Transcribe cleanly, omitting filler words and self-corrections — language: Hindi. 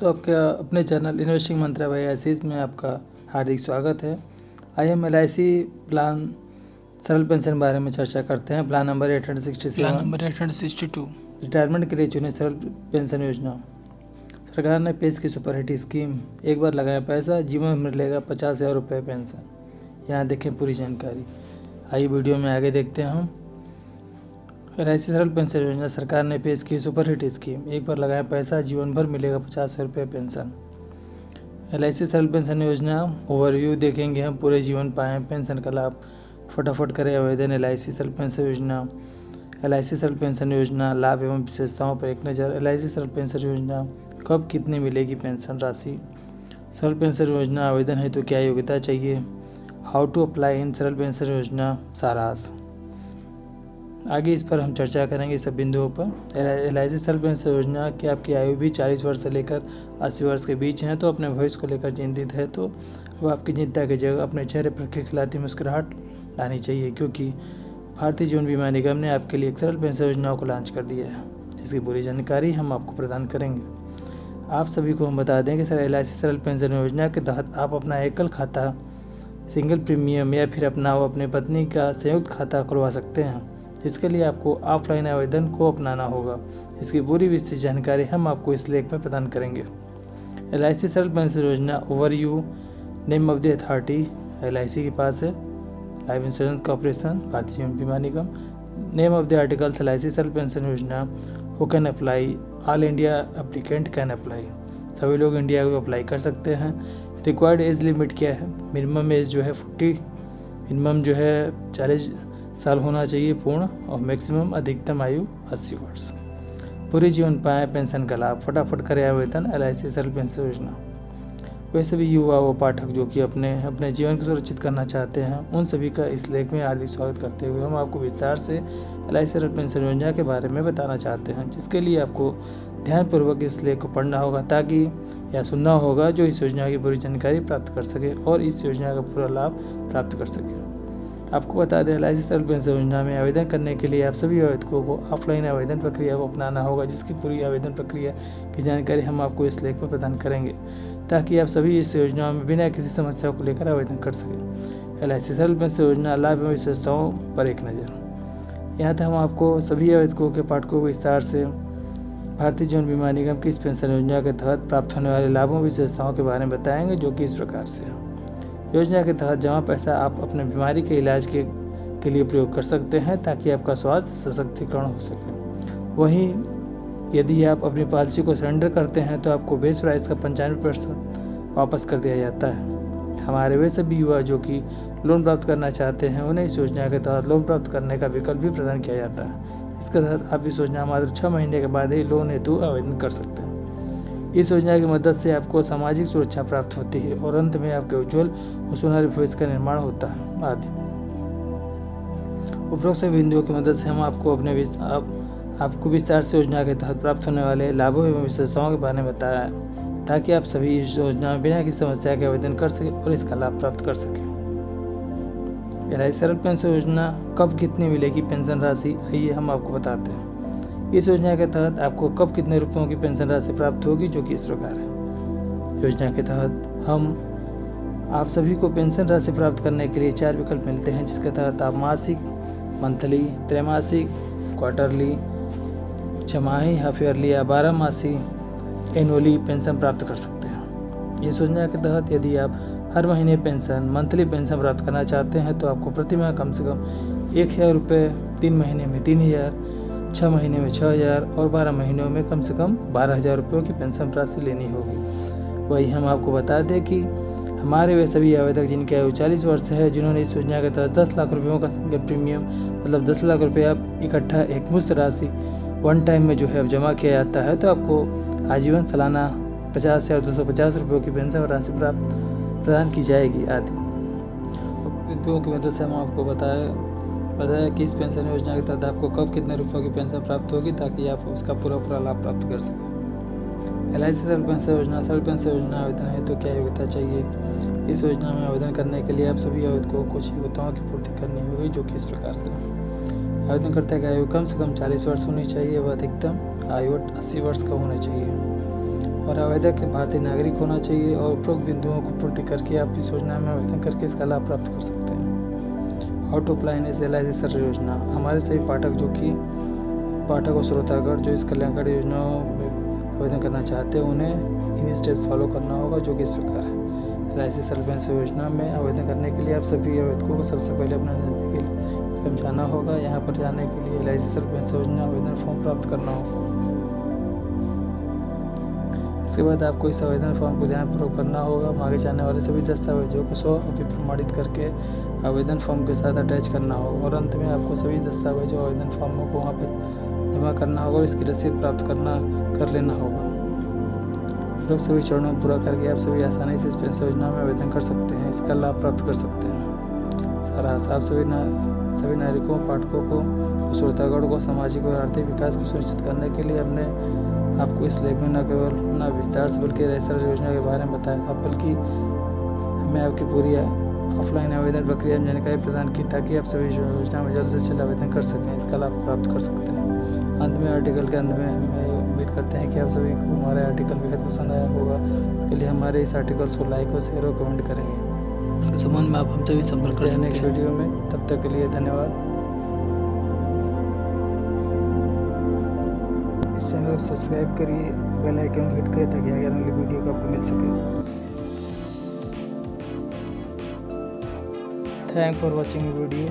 दोस्तों, आपका अपने चैनल इन्वेस्टिंग मंत्रा बाय आशीष में आपका हार्दिक स्वागत है। आज हम LIC प्लान सरल पेंशन बारे में चर्चा करते हैं। प्लान नंबर 862 रिटायरमेंट के लिए चुने सरल पेंशन योजना। सरकार ने पेश की सुपरहिट स्कीम, एक बार लगाया पैसा, जीवन में मिलेगा 50,000 रुपये पेंशन। यहाँ देखें पूरी जानकारी। आइए वीडियो में आगे देखते हैं हम। LIC सरल पेंशन योजना सरकार ने पेश की सुपरहिट स्कीम, एक बार लगाया पैसा, जीवन भर मिलेगा 50,000 रुपये पेंशन। LIC सरल पेंशन योजना ओवरव्यू देखेंगे हम। पूरे जीवन पाएँ पेंशन का लाभ, फटाफट करें आवेदन। LIC सरल पेंशन योजना। LIC सरल पेंशन योजना लाभ एवं विशेषताओं पर एक नज़र। LIC सरल पेंशन योजना कब कितनी मिलेगी पेंशन राशि। सरल पेंशन योजना आवेदन है तो क्या योग्यता चाहिए। हाउ टू अप्लाई इन सरल पेंशन योजना सारांश। आगे इस पर हम चर्चा करेंगे सब बिंदुओं पर। LIC सरल पेंशन योजना की आपकी आयु भी 40 वर्ष से लेकर 80 वर्ष के बीच है, तो अपने भविष्य को लेकर चिंतित है तो वो आपकी चिंता की जगह अपने चेहरे पर खिलखिलाती मुस्कुराहट लानी चाहिए, क्योंकि भारतीय जीवन बीमा निगम ने आपके लिए एक सरल पेंशन योजना को लॉन्च कर दिया है, जिसकी पूरी जानकारी हम आपको प्रदान करेंगे। आप सभी को हम बता दें कि LIC सरल पेंशन योजना के तहत आप अपना एकल खाता, सिंगल प्रीमियम या फिर अपना व अपनी पत्नी का संयुक्त खाता खुलवा सकते हैं, जिसके लिए आपको ऑफलाइन आवेदन को अपनाना होगा। इसकी पूरी विस्तृत जानकारी हम आपको इस लेख में प्रदान करेंगे। LIC सरल पेंशन योजना overview. Name of the authority LIC के पास है, लाइफ इंश्योरेंस कॉर्पोरेशन, भारतीय जीवन बीमा निगम। Name of the articles LIC Saral pension Yojana. Who can apply. All India applicant can apply. सभी लोग इंडिया को अप्लाई कर सकते हैं। रिक्वायर्ड एज लिमिट क्या है। मिनिमम एज जो है 40, मिनिमम जो है 40 साल होना चाहिए पूर्ण, और मैक्सिमम अधिकतम आयु 80 वर्ष। पूरे जीवन पाएँ पेंशन का लाभ, फटाफट करें आवेदन। LIC सरल पेंशन योजना। वैसे भी युवा व पाठक जो कि अपने जीवन को सुरक्षित करना चाहते हैं, उन सभी का इस लेख में हार्दिक स्वागत करते हुए हम आपको विस्तार से LIC सरल पेंशन योजना के बारे में बताना चाहते हैं, जिसके लिए आपको ध्यानपूर्वक इस लेख को पढ़ना होगा ताकि या सुनना होगा, जो इस योजना की पूरी जानकारी प्राप्त कर सके और इस योजना का पूरा लाभ प्राप्त कर सके। आपको बता दें, LIC सरल पेंशन योजना में आवेदन करने के लिए आप सभी आवेदकों को ऑफलाइन आवेदन प्रक्रिया को अपनाना होगा, जिसकी पूरी आवेदन प्रक्रिया की जानकारी हम आपको इस लेख में प्रदान करेंगे, ताकि आप सभी इस योजना में बिना किसी समस्या को लेकर आवेदन कर सकें। LIC सरल पेंशन योजना लाभ एवं विशेषताओं पर एक नज़र। यहाँ तक हम आपको सभी आवेदकों के पाठकों को विस्तार से भारतीय जीवन बीमा निगम की इस पेंशन योजना के तहत प्राप्त होने वाले लाभों और विशेषताओं के बारे में बताएंगे, जो कि इस प्रकार से है। योजना के तहत जमा पैसा आप अपने बीमारी के इलाज के लिए प्रयोग कर सकते हैं, ताकि आपका स्वास्थ्य सशक्तिकरण हो सके। वहीं यदि आप अपनी पॉलिसी को सरेंडर करते हैं तो आपको बेस प्राइस का 95% वापस कर दिया जाता है। हमारे वे सभी युवा जो कि लोन प्राप्त करना चाहते हैं, उन्हें इस योजना के तहत लोन प्राप्त करने का विकल्प भी प्रदान किया जाता है। इसके तहत आप इस योजना मात्र 6 महीने के बाद ही लोन हेतु आवेदन कर सकते हैं। इस योजना की मदद से आपको सामाजिक सुरक्षा प्राप्त होती है और अंत में आपके उज्जवल और सुनहरे भविष्य का निर्माण होता है आदि। उपरोक्त बिंदुओं की मदद से हम आपको विस्तार से योजना के तहत प्राप्त होने वाले लाभों एवं विशेषताओं के बारे में बताया है, ताकि आप सभी इस योजना में बिना किसी समस्या के आवेदन कर सकें और इसका लाभ प्राप्त कर सकें। LIC सरल पेंशन योजना कब कितनी मिलेगी पेंशन राशि, आइए हम आपको बताते हैं। इस योजना के तहत आपको कब कितने रुपयों की पेंशन राशि प्राप्त होगी, जो कि इस प्रकार है। योजना के तहत आप सभी को पेंशन राशि प्राप्त करने के लिए 4 विकल्प मिलते हैं, जिसके तहत आप मासिक, मंथली, त्रैमासिक, क्वार्टरली, छमाही, हाफ ईयरली या 12 मासी एनुअली पेंशन प्राप्त कर सकते हैं। इस योजना के तहत यदि आप हर महीने पेंशन, मंथली पेंशन प्राप्त करना चाहते हैं तो आपको प्रति माह कम से कम 1,000 रुपये, 3 महीने में 3,000, 6 महीने में 6,000 और 12 महीनों में कम से कम 12,000 रुपयों की पेंशन राशि लेनी होगी। वही हम आपको बता दें कि हमारे वे सभी आवेदक जिनकी आयु 40 वर्ष है, जिन्होंने इस योजना के तहत 10 लाख रुपयों का सिंगल प्रीमियम, मतलब 10 लाख रुपये आप इकट्ठा एक मुश्त राशि वन टाइम में जो है अब जमा किया जाता है, तो आपको आजीवन सालाना 50,250 रुपयों की पेंशन राशि प्रदान की जाएगी आदि। बिंदुओं की मदद से हम आपको बताया कि इस पेंशन योजना के तहत आपको कब कितने रुपयों की पेंशन प्राप्त होगी, ताकि आप इसका पूरा लाभ प्राप्त कर सकें। LIC सरल पेंशन योजना आवेदन है तो क्या योग्यता चाहिए। इस योजना में आवेदन करने के लिए आप सभी आवेदकों को कुछ योग्यताओं की पूर्ति करनी होगी, जो कि इस प्रकार से। आवेदनकर्ता की आयु कम से कम 40 वर्ष होनी चाहिए व अधिकतम आयु 80 वर्ष का होनी चाहिए। और आवेदक भारतीय नागरिक होना चाहिए और उपरोक्त बिंदुओं को पूर्ति करके आप इस योजना में आवेदन करके इसका लाभ प्राप्त कर सकते हैं। How to apply in LIC Saral योजना। हमारे सभी पाठक और श्रोतागण जो इस कल्याणकारी योजनाओं में आवेदन करना चाहते हैं उन्हें इन स्टेप्स फॉलो करना होगा, जो कि इस प्रकार है। LIC सरल पेंशन योजना में आवेदन करने के लिए आप सभी आवेदकों को सबसे पहले अपना नज़दीकी जाना होगा। यहाँ पर जाने के लिए LIC सरल पेंशन योजना आवेदन फॉर्म प्राप्त करना होगा। इसके बाद आपको इस आवेदन फॉर्म को ध्यानपूर्वक करना होगा। मांगे जाने वाले सभी दस्तावेजों को 100 कॉपी प्रमाणित करके आवेदन फॉर्म के साथ अटैच करना होगा और अंत में आपको सभी दस्तावेजों आवेदन फॉर्मों को वहाँ पर जमा करना होगा और इसकी रसीद प्राप्त कर लेना होगा। लोग सभी चरणों पूरा करके आप सभी आसानी से इस पेंशन योजना में आवेदन कर सकते हैं, इसका लाभ प्राप्त कर सकते हैं। सारा आप सभी नागरिकों, पाठकों को, श्रोतागण को सामाजिक और आर्थिक विकास को सुनिश्चित करने के लिए हमने आपको इस लेख में न केवल विस्तार से बल्कि LIC सरल योजना के बारे में बताया था, बल्कि हमें आपकी पूरी ऑफलाइन आवेदन प्रक्रिया में जानकारी प्रदान की ताकि आप सभी योजना में जल्द से जल्द आवेदन कर सकें, इसका लाभ प्राप्त कर सकते हैं। अंत में आर्टिकल के अंत में हमें उम्मीद करते हैं कि आप सभी को हमारा आर्टिकल बेहद पसंद आया होगा। इसके लिए हमारे इस आर्टिकल को लाइक और शेयर और कमेंट करेंगे। इस संबंध में आप हमसे भी संपर्क कर सकते हैं नेक्स्ट वीडियो में। तब तक के लिए धन्यवाद। इस चैनल को सब्सक्राइब करिए, बेल आइकन को हिट करें ताकि आगे आने वाली वीडियो को आपको मिल सके। Thank for watching video.